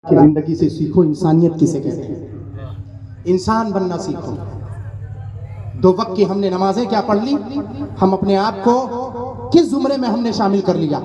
कि जिंदगी से सीखो इंसानियत किसे कहते हैं, इंसान बनना सीखो। दो वक्त की हमने नमाजें क्या पढ़ ली, हम अपने आप को किस जुमरे में हमने शामिल कर लिया।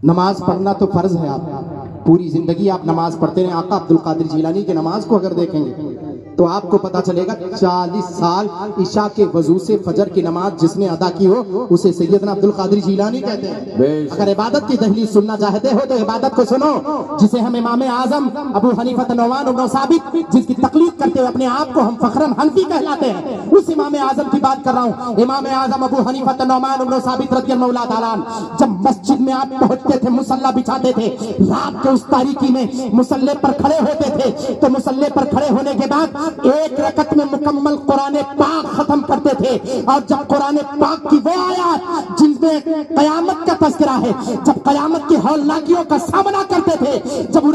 नमाज पढ़ना तो फर्ज है, आप पूरी जिंदगी आप नमाज पढ़ते रहे। आका अब्दुल कादिर जीलानी की नमाज को अगर देखेंगे तो आपको पता चलेगा 40 साल इशा के वजू से फजर की नमाज जिसने अदा की हो उसे सैयदना अब्दुल कादिर जीलानी कहते हैं। अगर इबादत की दहलीज सुनना चाहते हो तो इबादत को सुनो जिसे हम इमाम आजम अबू हनीफा नौमान इब्न साबित जिसकी तकलीद करते हुए अपने आप को हम फखरन हनफी कहलाते हैं, उस इमाम आजम की बात कर रहा हूँ। इमाम आजम अबू हनीफा नौमान इब्न साबित रज़ियल्लाहु ताला अन्हु जब मस्जिद में आप पहुंचते थे, मुसल्ला बिछाते थे, रात के उस तारीकी में मुसल्ले पर खड़े होते थे तो मुसल्ले पर खड़े होने के बाद एक रकत में मुकम्मल कुरान पाक खत्म करते थे। और जब कुरान पाक की वो आयत जिनमें कयामत का तज़किरा है, जब कयामत की हौलनाकियों का सामना करते थे, जब उन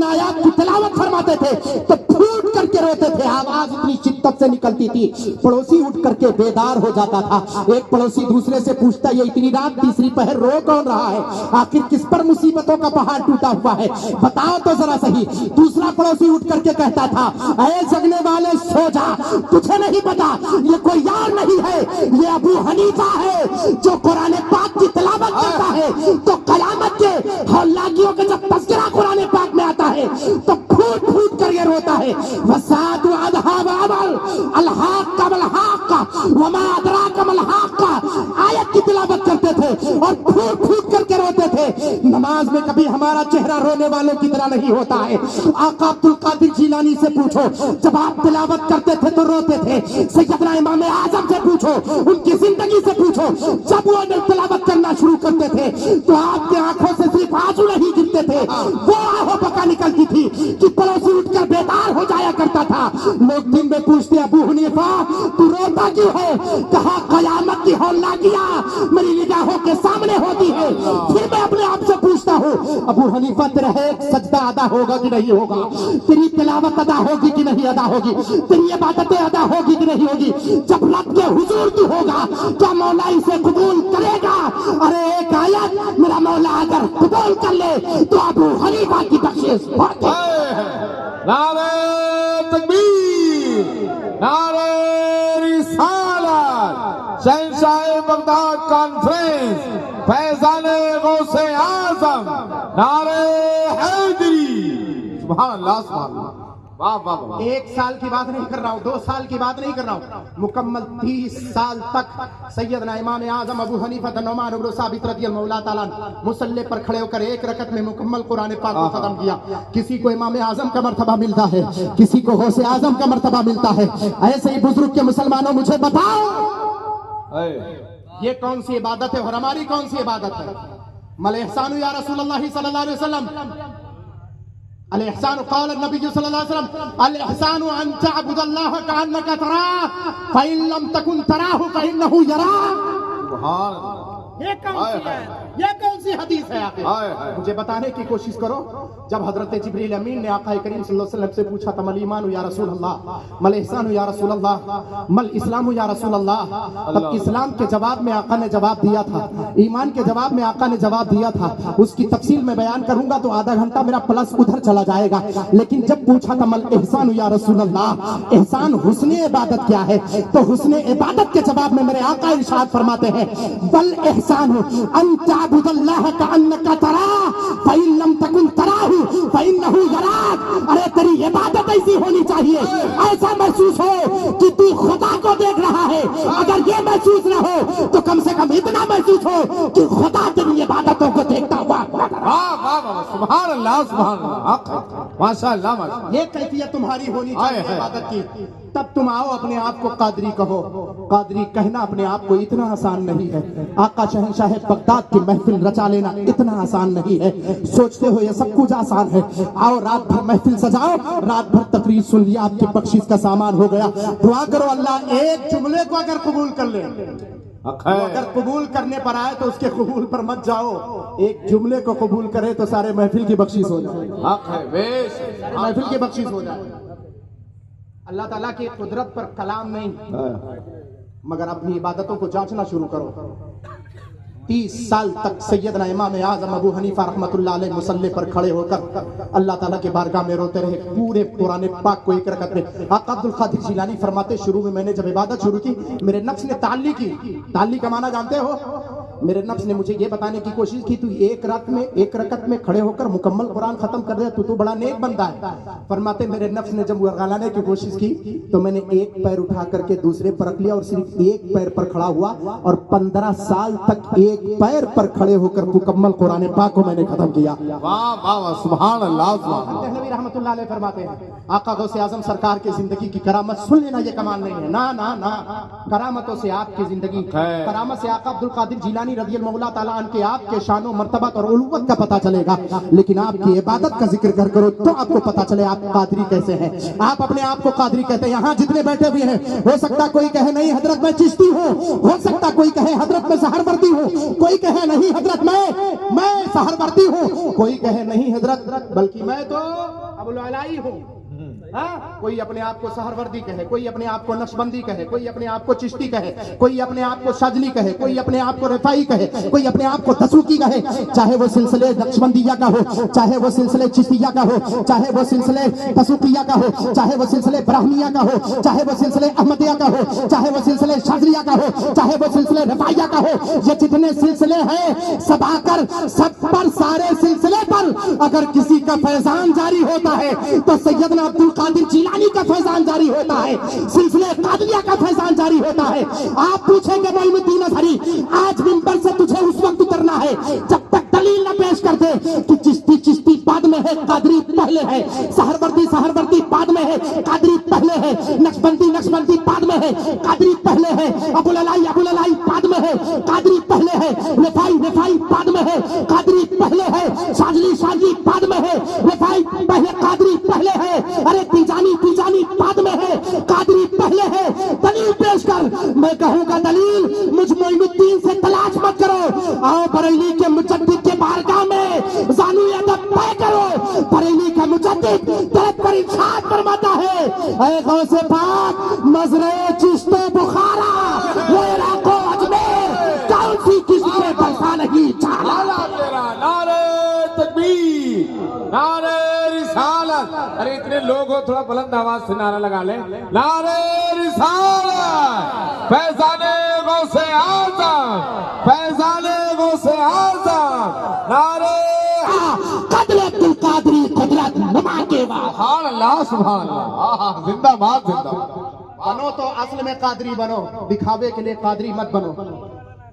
आयात की तिलावत फरमाते थे तो फूट करके रोते थे। आवाज इतनी शिद्दत से निकलती थी, पड़ोसी उठ करके बेदार हो जाता था। एक पड़ोसी दूसरे से पूछता, ये इतनी रात तीसरी पहर रो कौन रहा है, आखिर किस पर मुसीबतों का पहाड़ टूटा हुआ है, बताओ तो जरा सही। दूसरा पड़ोसी उठ करके कहता था, ऐ जगने वाले सो जा, तुझे नहीं पता ये कोई यार नहीं है, ये अबू हनीफा है जो कुरान पाक की तिलावत करता है तो कयामत के हौलनाकियों के जब तज़किरा कुरान पाक में आता है तो फूट फूट कर ये रोता है। वसात अदहाब अमल अलहाक कमल हाका वमा अदराक कमल हाका आयत की तिलावत करते थे और फूट फूट करके रोते थे। नमाज में कभी हमारा चेहरा रोने वालों की तरह नहीं होता है। आका अब्दुल कादिर जीलानी से पूछो, जब आप तिलावत करते थे तो रोते थे। सैयदना इमाम आजम से पूछो, उनकी जिंदगी से पूछो, जब वो तिलावत करना शुरू करते थे तो आपके आंखों से सिर्फ आंसू नहीं गिरते थे, वो आहो बका निकलती थी कि पड़ोसी उठकर बेदार हो जाया करता था। लोग दिन में पूछते, अबू हनीफा तू रोता क्यों है? कहा कयामत की हौलनाकियां मेरी निगाहों के सामने होती है। फिर मैं अपने आप से पूछता हूँ, अबू हनीफा तेरा एक सजदा अदा होगा कि नहीं होगा, तेरी तिलावत अदा होगी कि नहीं अदा होगी, तेरी इबादतें अदा होगी कि नहीं होगी। जब रब के हुजूर तू होगा क्या मौला इसे कबूल करेगा? अरे एक आयत मेरा मौला अगर कबूल कर ले तो अबू हनीफा की बख्शिश होगी। नारे तकबीर, नारे रिसालत, शहंशाह बगदाद कॉन्फ्रेंस, फैजाने गौसे आजम, नारे हैदरी। सुभान अल्लाह, सुभान अल्लाह। वाह वाह वाह। एक साल की बात नहीं कर रहा हूँ, 2 साल की बात नहीं कर रहा हूँ, मुकम्मल 30 साल तक सैयदना इमाम आजम अबू हनीफा नौमान इब्न साबित रज़ियल्लाहु ताला अन्हु मुसल्ले पर खड़े होकर एक रकत में मुकम्मल कुरान पाक को खत्म किया। किसी को इमाम आजम का मर्तबा मिलता है, किसी को गौसे आजम का मर्तबा मिलता है। ऐसे ही बुजुर्ग के मुसलमानों मुझे बताओ ये कौन सी इबादत है और हमारी कौन सी इबादत है? मल इहसानु या रसूल अल्लाह सल्लल्लाहु अलैहि वसल्लम अल इहसान क़ाल नबी सल्लल्लाहु अलैहि वसल्लम अल इहसानु अन तअबुदल्लाह कअन्नका तराह फ़इन लम तकुन तराहु फ़इन्नहु यराक। सुभान अल्लाह। ये कौन सी है, ये कौन सी हदीस है? आखिर मुझे बताने की कोशिश करो। जब हजरत जिब्रील अमीन ने आका करीम सल्लल्लाहु अलैहि वसल्लम से पूछा, तमल ईमान या रसूल अल्लाह, मल इहसान या रसूल अल्लाह, मल इस्लाम या रसूल अल्लाह, तब इस्लाम के जवाब में आका ने जवाब दिया था, ईमान के जवाब में आका ने जवाब दिया था। उसकी तफसील में बयान करूंगा तो आधा घंटा मेरा प्लस उधर चला जाएगा। लेकिन जब पूछा था मल इहसान या रसूल अल्लाह, एहसान हुस्ने इबादत क्या है, तो हुस्ने इबादत के जवाब में मेरे आका इरशाद फरमाते हैं, बल इहसान अन तअबुदल्लाह कअन्नका तराह फ़इन लम तकुन तराहु फ़इन्नहु यराक। अरे तेरी इबादत ऐसी होनी चाहिए, ऐसा महसूस हो कि तू खुदा को देख रहा है। अगर ये महसूस ना हो तो कम से कम इतना महसूस हो कि खुदा तेरी इबादतों को देखता हुआ। वाह वाह वाह, सुभान अल्लाह, सुभान अल्लाह, माशाअल्लाह माशाअल्लाह। ये कैफियत तुम्हारी होनी चाहिए इबादत की। तब तुम आओ अपने आप को कादरी कहो। कादरी कहना अपने आप को इतना आसान नहीं है। आका शहंशाह बगदाद की महफिल रचा लेना इतना आसान नहीं है। सोचते हो ये सब कुछ आसान है, आओ रात भर महफिल सजाओ, रात भर तकरीर सुन लिया, आपकी बख्शिश का सामान हो गया। दुआ करो अल्लाह एक जुमले को अगर कबूल कर ले, अगर कबूल करने पर आए तो उसके कबूल पर मत जाओ, एक जुमले को कबूल करे तो सारे महफिल की बख्शिश हो जाए। हक है, बेश महफिल की बख्शिश हो जाए। अल्लाह ताला की कुदरत पर कलाम नहीं, मगर अपनी इबादतों को जांचना शुरू करो। 30 साल तक सैयदना इमाम आज़म अबू हनीफा रहमतुल्लाह अलैह मुसल्ले पर खड़े होकर अल्लाह ताला के बारगाह में रोते रहे पूरे कुरान पाक को एक रकत में। आका अब्दुल कादिर जिलानी फरमाते, शुरू में मैंने जब इबादत शुरू की मेरे नफ्स ने ताल्ली की। ताल्ली का माना जानते हो? मेरे नफ्स ने मुझे ये बताने की कोशिश की तू एक रकत में खड़े होकर मुकम्मल कुरान खत्म कर दे, तू बड़ा नेक बंदा है। फरमाते मेरे नफ्स ने जब गलाने की कोशिश की तो मैंने एक पैर उठा करके दूसरे पर रख लिया और सिर्फ एक पैर पर खड़ा हुआ और 15 साल तक एक पैर पर खड़े होकर मुकम्मल कुरान पाक को मैंने खत्म किया। वाह वाह सुभान अल्लाह सुभान अल्लाह। नबी रहमतुल्लाह अलैह फरमाते हैं आका गौसे आजम सरकार की जिंदगी की करामत सुन लेना, ये कमाल नहीं है, ना ना ना, करामतों से आपकी जिंदगी, करामत से आका अब्दुल कादिर जिलानी रज़ी अल्लाह ताला अन्हु के आपके शानो मर्तबत और उलूवत का पता चलेगा। लेकिन आपकी इबादत का जिक्र कर करो तो आपको पता चले आप कादरी कैसे हैं। आप अपने आप को कादरी कहते हैं। यहाँ जितने बैठे हुए हैं हो सकता कोई कहे नहीं हजरत मैं चिश्ती हूँ, हो सकता कोई कहे हजरत मैं सहरवर्दी हूँ, कोई कहे नहीं हजरत मैं सहरवर्दी हूँ, कोई कहे नहीं हजरत बल्कि मैं तो अबुल अलाई हूँ। हाँ? कोई अपने आप को सहरवर्दी कहे, कोई अपने आप को नक्शबंदी कहे, कोई अपने आप को चिश्ती कहे, कोई अपने आप को शाजली कहे, कोई अपने आप को रिफाई कहे, कोई अपने आप को दसूकी कहे। चाहे वो सिलसिले नक्शबंदिया का हो, चाहे वो सिलसिले चिश्तिया का हो, चाहे वो सिलसिले दसूकिया का हो, चाहे वो सिलसिले ब्राह्मणिया का हो, चाहे वो सिलसिले अहमदिया का हो, चाहे वो सिलसिले शाजलिया का हो, चाहे वो सिलसिले रिफाइया का हो, ये जितने सिलसिले हैं सब आकर सब पर सारे सिलसिले पर अगर किसी का फैजान जारी होता है तो सैयदना अब्दुल कादिर जिलानी का फैजान जारी होता है, सिलसिले कादरिया का फैजान जारी होता है। आप पूछेंगे मोइनुद्दीन अज़हरी आज मिंबर से तुझे उस वक्त उतरना है जब तक दलील न पेश कर दे कि चिश्ती बाद में है कादरी पहले है, सहरवर्दी बाद में है, कादरी पहले है, नक्शबंदी बाद में है, कादरी पहले है, अबुल अलाई बाद में है, कादरी पहले है, रिफाई बाद में है, कादरी पहले है, शाजली बाद में है, रिफाई पहले, कादरी पहले है, अरे तीजानी बाद में है, कादरी पहले है। दलील पेश कर। मैं कहूंगा दलील मुझ मोइनुद्दीन से तलाश मत करो, आओ बरेली के मुजद्दिद के बारगाह में ज़ानुए अदब तय करो। बरेली का मुजद्दिद दर्द पर इरशाद फरमाता है, ऐ गौसे पाक मज़रे चिश्ते बुखारा वो इलाको अजमेर कौन सी किस्म बरसा नहीं चाला। नारे तकबीर, नारे रिसालत। अरे इतने लोग हो थोड़ा बुलंद आवाज से नारा लगा ले। नारे रिसालत, फैज़ाने गौसे आज़म, फैज़ाने गौसे आज़म, नारे कदर अब्दुल कादरी कुदरत नुमा के बाद सुभान अल्लाह सुभान अल्लाह। जिंदाबाद जिंदाबाद। बनो तो असल में कादरी बनो, दिखावे के लिए कादरी मत बनो।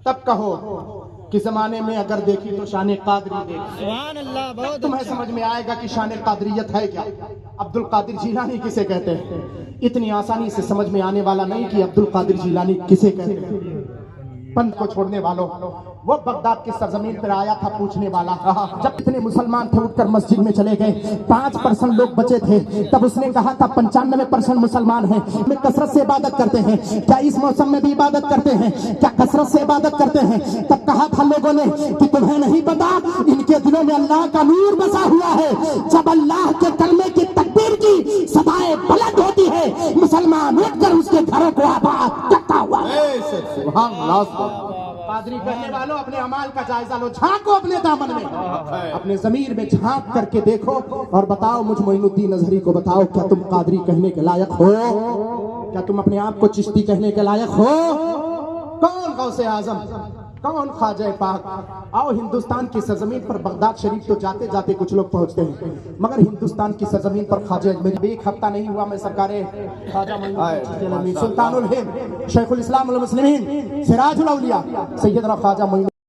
तब कहो कि जमाने में अगर देखी तो शान कादरी देखी, तुम्हें समझ में आएगा कि शान कादरियत है क्या, अब्दुल कादिर जिलानी किसे कहते हैं। इतनी आसानी से समझ में आने वाला नहीं कि अब्दुल कादिर जिलानी किसे कहते हैं। पंथ को छोड़ने वालों, वो बगदाद की सरजमीन पर आया था पूछने वाला, जब इतने मुसलमान थे उठकर मस्जिद में चले गए, 5% लोग बचे थे, तब उसने कहा था 95% मुसलमान हैं, में कसरत से इबादत करते हैं, क्या इस मौसम में भी इबादत करते हैं, क्या कसरत से इबादत करते हैं। तब कहा था लोगों ने कि तुम्हें नहीं पता इनके दिलों में अल्लाह का नूर बसा हुआ है, जब अल्लाह के कलमे की तकबीर की सदाएं बुलंद होती है मुसलमान उठकर उसके घरों को आबाद करता हुआ। सुभान अल्लाह। कादरी कहने वालों अपने अमाल का जायजा लो, झांको अपने दामन में, अपने ज़मीर में झांक करके देखो और बताओ मुझ मोइनुद्दीन अज़हरी को बताओ क्या तुम कादरी कहने के लायक हो, क्या तुम अपने आप को चिश्ती कहने के लायक हो। कौन गौसे आजम, कौन ख्वाजा पाक। आओ हिंदुस्तान की सरजमीन पर बगदाद शरीफ तो जाते जाते कुछ लोग पहुंचते हैं, मगर हिंदुस्तान की सरजमीन पर ख्वाजा में एक हफ्ता नहीं हुआ मैं सरकारे ख्वाजा सुल्तानुल हिंद शेखुल इस्लाम वल मुस्लिमीन सिराजुल औलिया सैयदना ख्वाजा